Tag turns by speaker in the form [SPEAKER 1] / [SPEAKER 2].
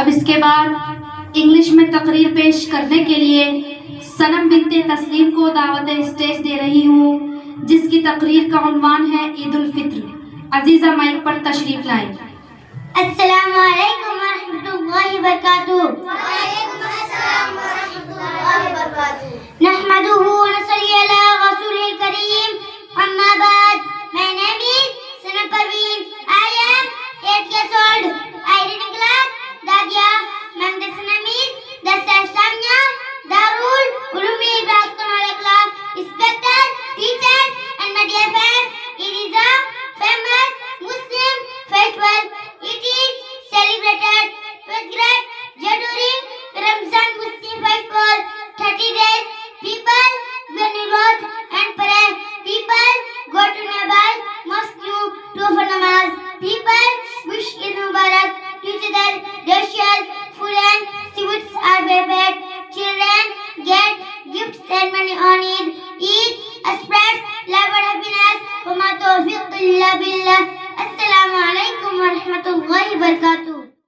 [SPEAKER 1] अब इसके बाद इंग्लिश में तकरीर पेश करने के लिए सनम बिन्ते तस्लीम को दावत स्टेज दे रही हूँ, जिसकी तकरीर का उन्वान है ईद उल फित्र। अजीजा माइक पर तशरीफ लाएं।
[SPEAKER 2] अस्सलामु अलैकुम व रहमतुल्लाहि व बरकातुहू। वालेकुम अस्सलाम व रहमतुल्लाहि व बरकातुहू। नहमदुहू व नसल्ली अला रसूलिल करीम। अम्मा बाद, my name is Sana Parveen. I am 8 years old. I read in class Dadia. Madrasa name is Dasar Islamia Darul Ulum Ibrahim Kanal class. Inspector, teachers and my dear friends, it is a famous Muslim festival. It is celebrated with great joy during Ramzan Muslim festival. 30 days, people wear new clothes and pray. People go to nearby mosque to offer namaz. People wish Eid Mubarak to each other. Dishes, food and sweets are prepared. Children get gifts and money on Eid. Eid spreads love and happiness. وما توفيق إلا بالله. السلام عليكم ورحمة الله وبركاته.